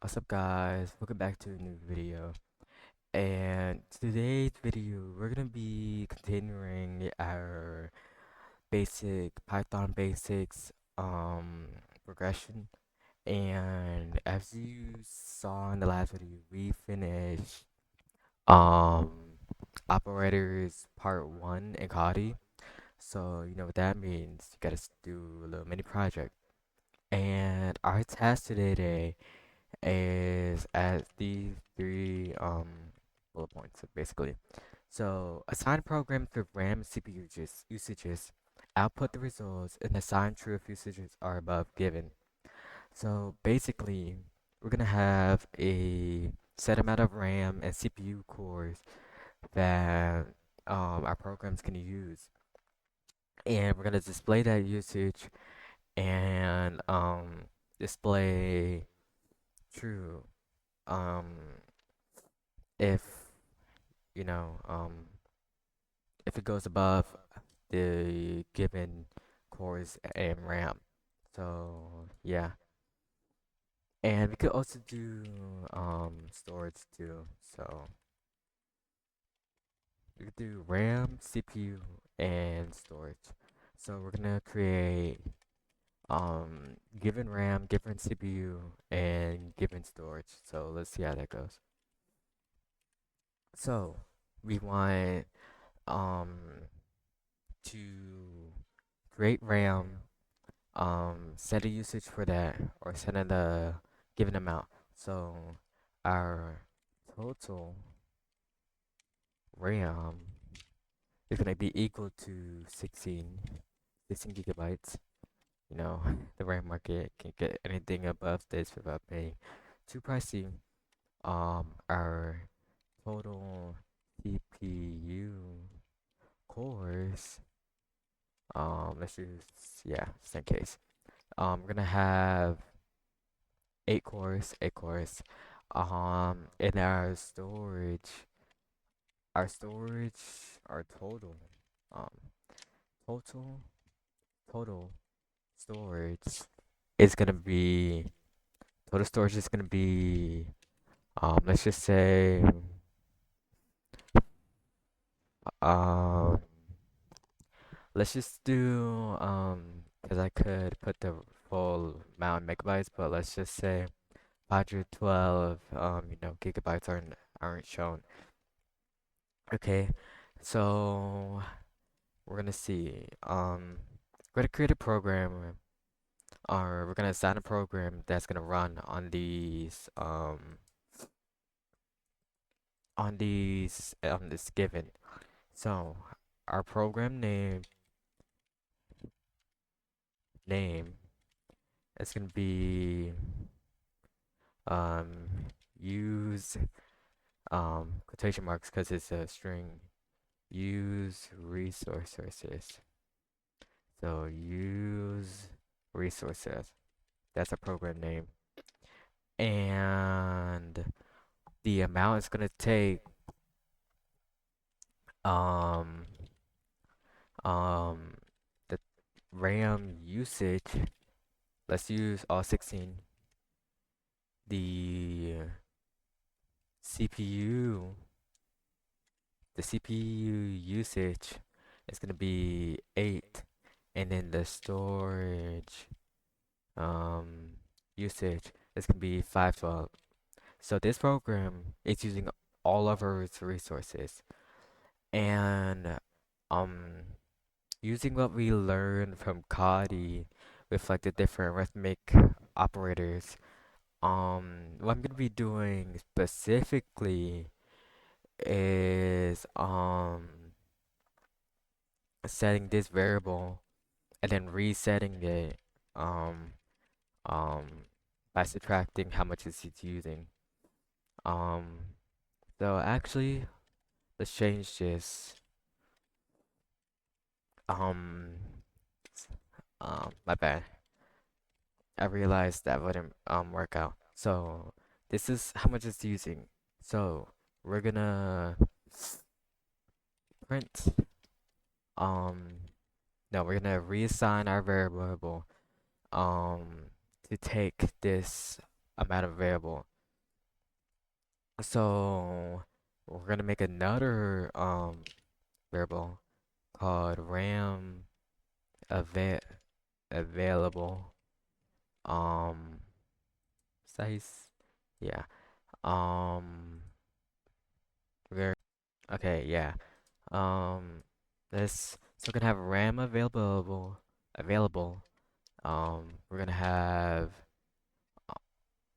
What's up guys? Welcome back to a new video. And today's video we're gonna be continuing our basic Python basics progression. And as you saw in the last video, we finished um operators part 1 in Kodi. So you know what that means. You gotta do a little mini project. And our task today is at these three bullet points basically. So assign program to RAM CPU usages, output the results, and assign true if usages are above given. So basically, we're gonna have a set amount of RAM and CPU cores that our programs can use, and we're gonna display that usage and display true um if you know if it goes above the given cores and RAM. So yeah, and we could also do storage too. So we could do RAM, CPU, and storage. So we're gonna create given RAM, given CPU, and given storage. So let's see how that goes. So we want um to create RAM, set a usage for that, or set in a given amount. So our total RAM is going to be equal to 16 gigabytes. You know, the RAM market can get anything above this without paying too pricey. Our total CPU cores, let's use, yeah, just in case. We're gonna have eight cores. In our storage, our um, total, total storage is gonna be, total storage is gonna be, let's just say, um, let's just do, because I could put the full amount in megabytes, but let's just say 512, gigabytes aren't shown. Okay, so we're gonna see. We're gonna create a program, or we're gonna assign a program that's gonna run on this given. So our program name is gonna be um use quotation marks because it's a string. Use resources. So use resources. That's a program name. And the amount it's gonna take um um the RAM usage. Let's use all 16. The CPU the CPU usage is gonna be 8, and then the storage um usage is gonna be 512. So this program is using all of our resources, and um using what we learned from Kodi with like the different arithmetic operators. What I'm gonna be doing specifically is setting this variable and then resetting it um um by subtracting how much it's using. Um so actually let's change this. Um my bad. I realized that wouldn't work out. So this is how much it's using. So we're gonna print no, we're gonna reassign our variable um to take this amount of variable. So we're gonna make another variable called RAM ava available size. Yeah. Um we're okay, yeah. Um this so we're gonna have RAM available. We're gonna have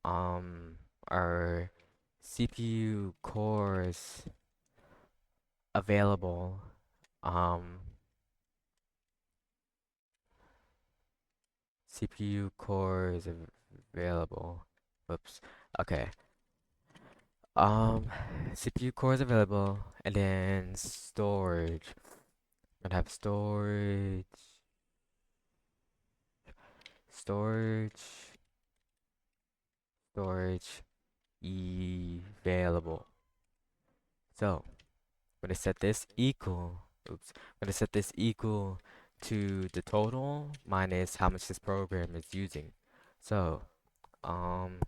um our CPU cores available. Um CPU cores available. Whoops. Okay. Um CPU cores available and then storage. We're gonna have storage storage available. So I'm gonna set this equal, oops, I'm gonna set this equal to the total minus how much this program is using. So, um,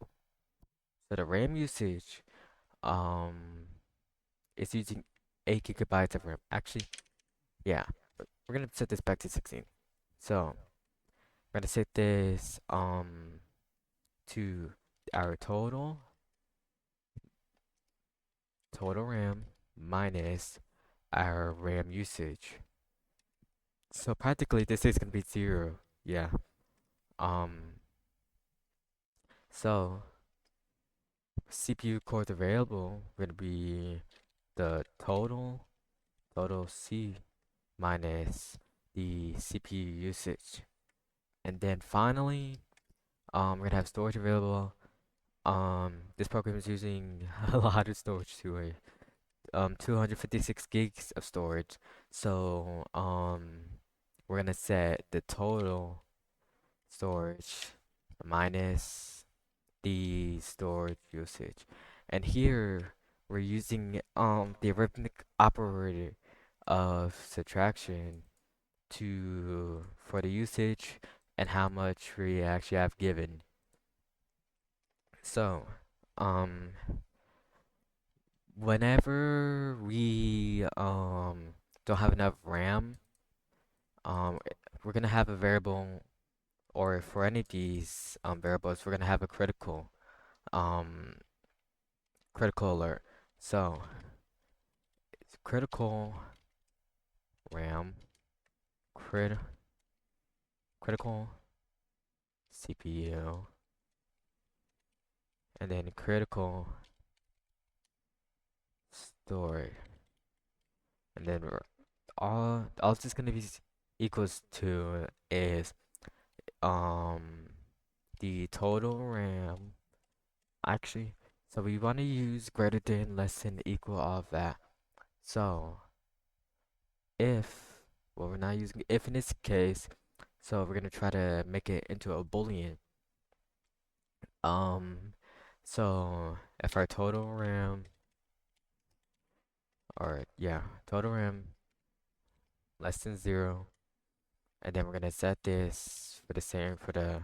so the RAM usage, um, is using 8 gigabytes of RAM. Actually, yeah, we're gonna set this back to 16. So, we're gonna set this, to our total RAM minus our RAM usage. So practically this is gonna be 0. Yeah. Um, so CPU cores available would be the total C minus the CPU usage. And then finally, we're gonna have storage available. This program is using a lot of storage to a 256 gigs of storage. So, we're gonna set the total storage minus the storage usage. And here we're using the arithmetic operator of subtraction to for the usage and how much we actually have given. So, um whenever we don't have enough RAM, um we're gonna have a variable, or for any of these variables, we're gonna have a um critical alert. So it's critical RAM, crit critical CPU, and then critical storage, and then all it's just gonna be equals to is um the total RAM. Actually, so we want to use greater than, less than, equal of that. So if, well, we're not using if in this case, so we're gonna try to make it into a boolean. Um, so if our total RAM, or yeah, total RAM less than 0, and then we're gonna set this for the same for the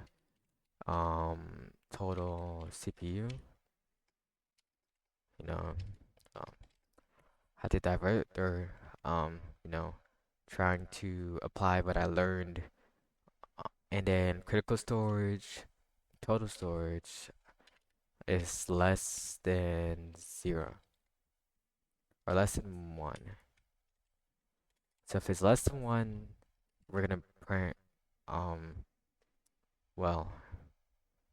total CPU, you know, um, had to divert, or you know, trying to apply what I learned, and then critical storage, total storage is less than 0 or less than 1. So if it's less than 1, we're gonna print um well,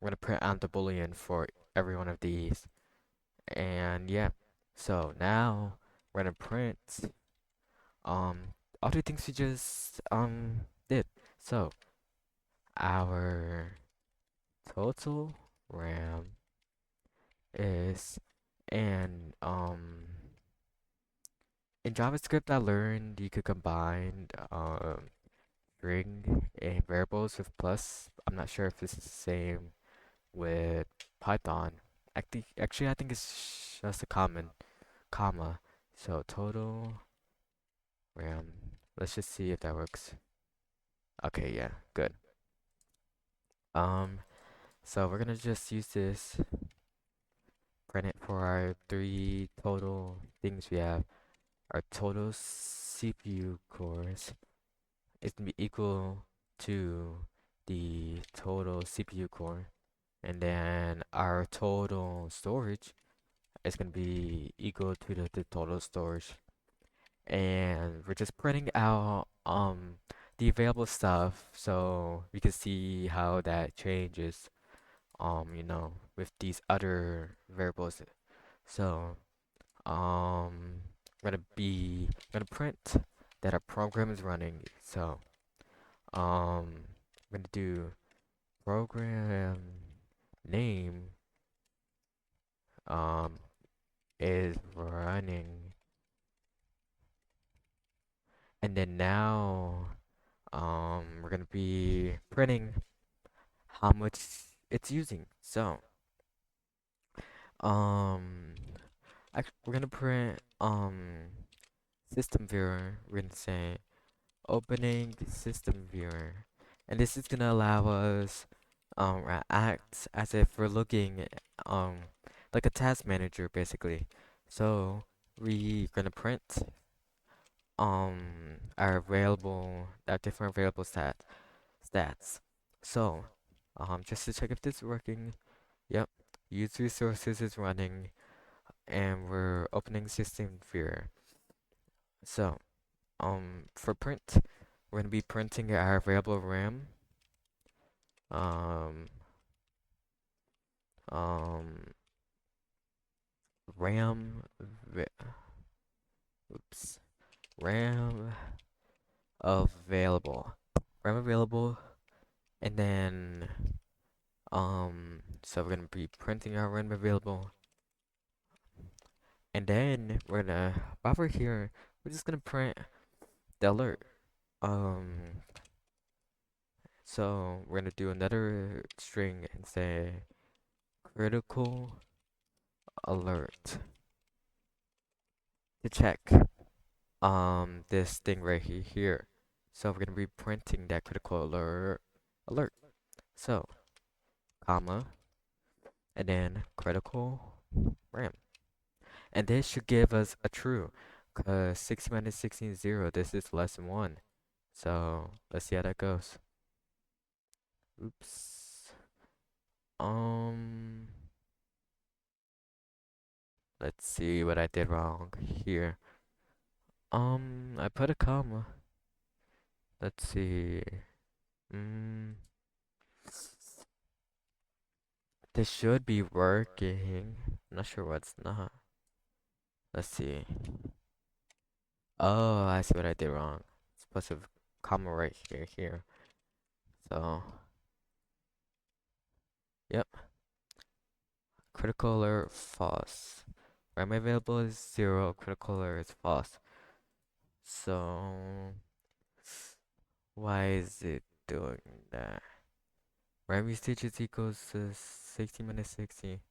we're gonna print out the boolean for every one of these. And yeah, so now we're gonna print all the things we just did. So our total RAM is, and in JavaScript I learned you could combine string and variables with plus. I'm not sure if this is the same with Python. I think it's just a common comma. So total RAM. Let's just see if that works. Okay, yeah, good. Um, So we're gonna just use this, print it for our 3 total things we have. Our total CPU cores is gonna be equal to the total CPU core, and then our total storage is gonna be equal to the total storage. And we're just printing out the available stuff so we can see how that changes with these other variables. So I'm gonna print that our program is running. So I'm gonna do program name um is running, and then now we're gonna be printing how much it's using. So um we're gonna print system viewer. We're gonna say opening system viewer, and this is gonna allow us act as if we're looking um like a task manager basically. So we're gonna print our different available stats. So just to check if this is working, yep, use resources is running, and we're opening system viewer. So for print, we're gonna be printing our available RAM. Um, um, RAM, oops, RAM available, RAM available, and then so we're gonna be printing our RAM available, and then while we're here, we're just gonna print the alert. Um, so we're gonna do another string and say critical alert to check this thing right here. So we're gonna be printing that critical alert. So comma and then critical RAM, and this should give us a true, because 60 minus 16 is 0. This is less than 1. So let's see how that goes. Oops. Um, let's see what I did wrong here. I put a comma. Let's see. Mm, this should be working. I'm not sure what's not. Let's see. Oh, I see what I did wrong. It's supposed to have comma right here. So, yep. Critical alert false. RAM available is 0. Critical alert is false. So, why is it doing that? RAM usage is equals to 60 minus 60.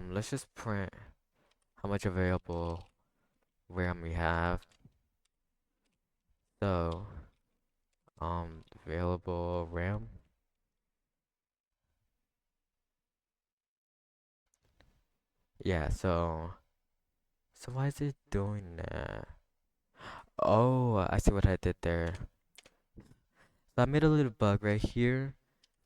Let's just print how much available RAM we have. So, available RAM. Yeah, so why is it doing that? Oh, I see what I did there. So I made a little bug right here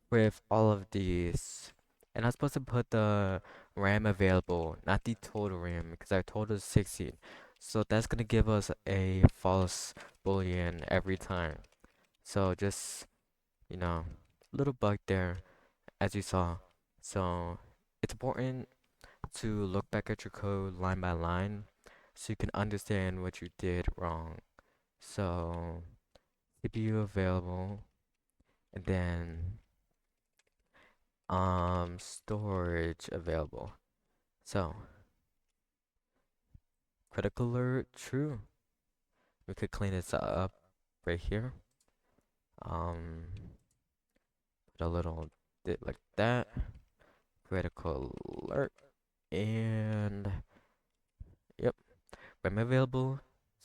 with all of these. And I'm supposed to put the RAM available, not the total RAM, because our total is 16. So that's gonna give us a false boolean every time. So just, little bug there, as you saw. So it's important to look back at your code line by line so you can understand what you did wrong. So CPU available, and then storage available. So critical alert true. We could clean this up right here. Um, put a little bit like that. Critical alert, and yep, RAM available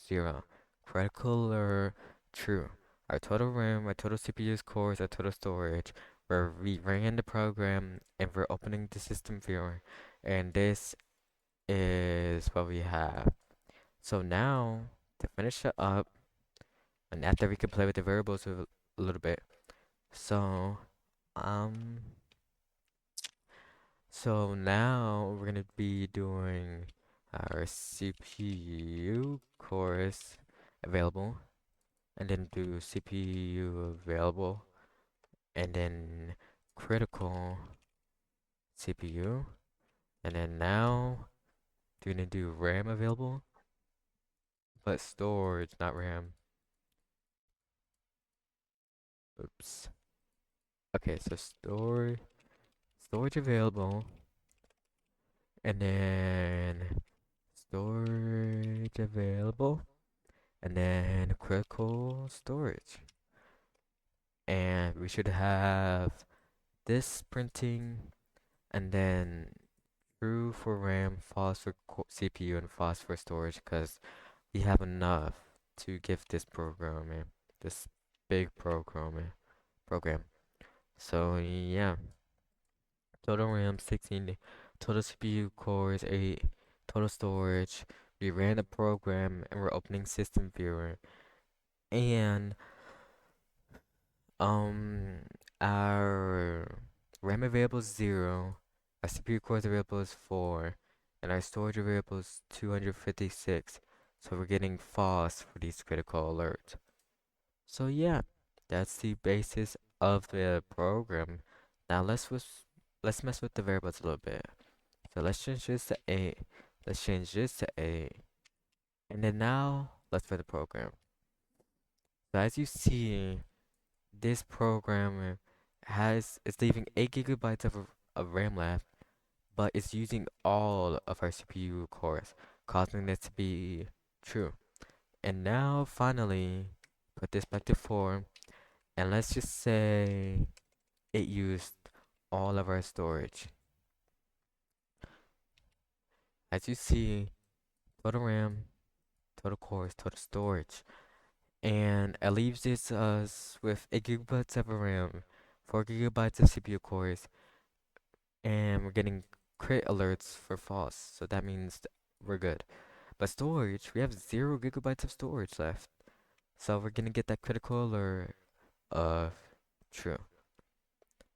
0. Critical alert true. Our total RAM, our total CPU cores, our total storage where we ran the program and we're opening the system viewer, and this is what we have. So now to finish it up, and after we can play with the variables a little bit. So um so now we're gonna be doing our CPU cores available, and then do CPU available, and then critical CPU, and then now we're gonna do RAM available, but storage, not RAM. Oops. Okay, so storage available, and then storage available, and then critical storage. And we should have this printing, and then true for RAM, false for CPU, and false for storage, because we have enough to give this programming, this big program. So yeah, total RAM 16, total CPU cores 8, total storage. We ran the program and we're opening system viewer, and um our RAM available is 0, our CPU cores available is 4, and our storage available is 256. So we're getting false for these critical alerts. So yeah, that's the basis of the program. Now let's mess with the variables a little bit. So let's change this to 8. Let's change this to 8. And then now let's run the program. So as you see, this program it's leaving 8 gigabytes of RAM left, but it's using all of our CPU cores, causing this to be true. And now finally, put this back to 4, and let's just say it used all of our storage. As you see, total RAM, total cores, total storage. And it leaves us with 8 gigabytes of RAM, 4 gigabytes of CPU cores, and we're getting crit alerts for false, so that means we're good. But storage, we have 0 gigabytes of storage left, so we're gonna get that critical alert of true.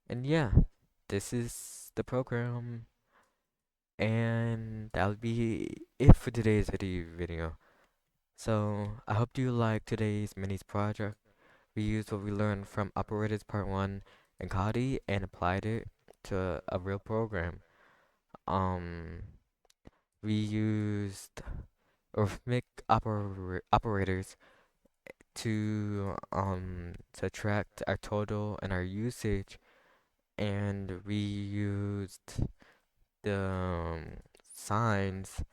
And yeah, this is the program, and that'll be it for today's video. So I hope you liked today's minis project. We used what we learned from Operators Part 1 and Kadi and applied it to a real program. Um, we used arithmetic operators to track our total and our usage, and we used the signs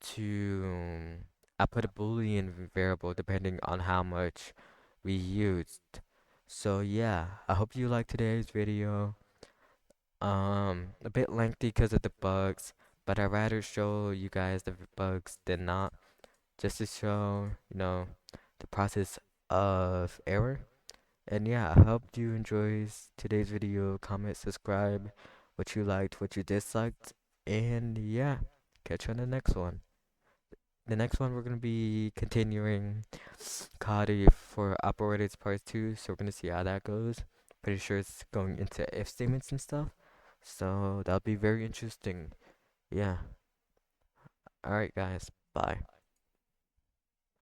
to output a Boolean variable depending on how much we used. So yeah, I hope you liked today's video. A bit lengthy because of the bugs, but I'd rather show you guys the bugs than not, just to show, the process of error. And yeah, I hope you enjoyed today's video. Comment, subscribe, what you liked, what you disliked, and yeah, catch you on the next one. The next one we're gonna be continuing Kadi for operators part 2, so we're gonna see how that goes. Pretty sure it's going into if statements and stuff, so that'll be very interesting. Yeah. Alright guys, bye.